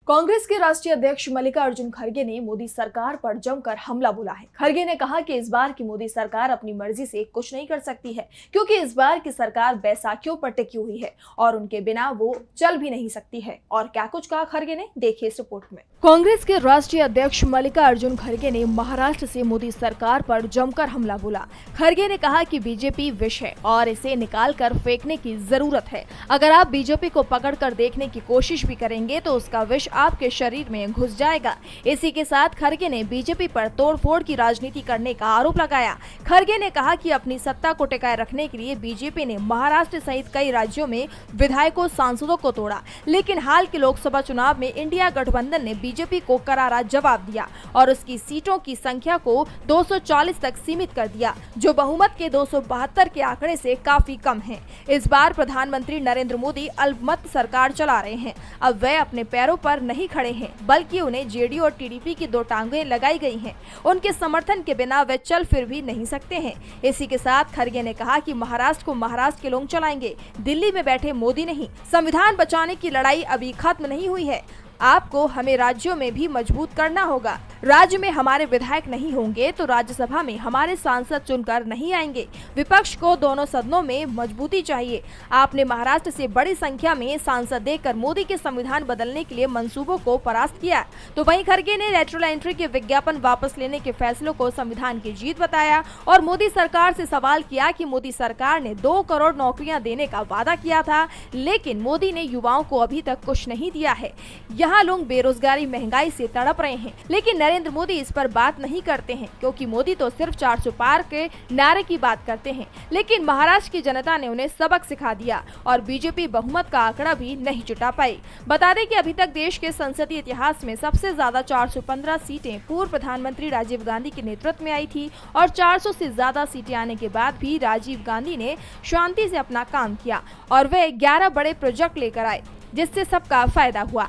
कांग्रेस के राष्ट्रीय अध्यक्ष मल्लिकार्जुन खड़गे ने मोदी सरकार पर जमकर हमला बोला है। खड़गे ने कहा कि इस बार की मोदी सरकार अपनी मर्जी से कुछ नहीं कर सकती है, क्योंकि इस बार की सरकार बैसाखियों पर टिकी हुई है और उनके बिना वो चल भी नहीं सकती है। और क्या कुछ कहा खड़गे ने, देखिए इस रिपोर्ट में। कांग्रेस के राष्ट्रीय अध्यक्ष मल्लिकार्जुन खड़गे ने महाराष्ट्र से मोदी सरकार पर जमकर हमला बोला। खड़गे ने कहा कि बीजेपी विष है और इसे निकाल कर फेंकने की जरूरत है। अगर आप बीजेपी को पकड़ कर देखने की कोशिश भी करेंगे तो उसका विष आपके शरीर में घुस जाएगा। इसी के साथ खड़गे ने बीजेपी पर तोड़फोड़ की राजनीति करने का आरोप लगाया। खड़गे ने कहा कि अपनी सत्ता को टिकाए रखने के लिए बीजेपी ने महाराष्ट्र सहित कई राज्यों में विधायकों सांसदों को तोड़ा, लेकिन हाल के लोकसभा चुनाव में इंडिया गठबंधन ने बीजेपी को करारा जवाब दिया और उसकी सीटों की संख्या को 240 तक सीमित कर दिया, जो बहुमत के 272 के आंकड़े से काफी कम है। इस बार प्रधानमंत्री नरेंद्र मोदी अल्पमत सरकार चला रहे हैं। अब वे अपने पैरों पर नहीं खड़े हैं, बल्कि उन्हें जेडीयू और टीडीपी की दो टांगें लगाई गई हैं। उनके समर्थन के बिना वे चल फिर भी नहीं सकते हैं। इसी के साथ खड़गे ने कहा कि महाराष्ट्र को महाराष्ट्र के लोग चलाएंगे, दिल्ली में बैठे मोदी नहीं। संविधान बचाने की लड़ाई अभी खत्म नहीं हुई है। आपको हमें राज्यों में भी मजबूत करना होगा। राज्य में हमारे विधायक नहीं होंगे तो राज्यसभा में हमारे सांसद चुनकर नहीं आएंगे। विपक्ष को दोनों सदनों में मजबूती चाहिए। आपने महाराष्ट्र से बड़ी संख्या में सांसद देकर मोदी के संविधान बदलने के लिए मंसूबों को परास्त किया। तो वहीं खड़गे ने लेटरल एंट्री के विज्ञापन वापस लेने के फैसलों को संविधान की जीत बताया और मोदी सरकार से सवाल किया कि मोदी सरकार ने 2 करोड़ नौकरियां देने का वादा किया था, लेकिन मोदी ने युवाओं को अभी तक कुछ नहीं दिया है। यहाँ लोग बेरोजगारी, महंगाई से तड़प रहे हैं, लेकिन नरेंद्र मोदी इस पर बात नहीं करते हैं, क्योंकि मोदी तो सिर्फ 400 पार के नारे की बात करते हैं। लेकिन महाराष्ट्र की जनता ने उन्हें सबक सिखा दिया और बीजेपी बहुमत का आंकड़ा भी नहीं जुटा पाई। बता दें कि अभी तक देश के संसदीय इतिहास में सबसे ज्यादा 415 सीटें पूर्व प्रधानमंत्री राजीव गांधी के नेतृत्व में आई थी और 400 से ज्यादा सीटें आने के बाद भी राजीव गांधी ने शांति से अपना काम किया और वे 11 बड़े प्रोजेक्ट लेकर आए, जिससे सबका फायदा हुआ।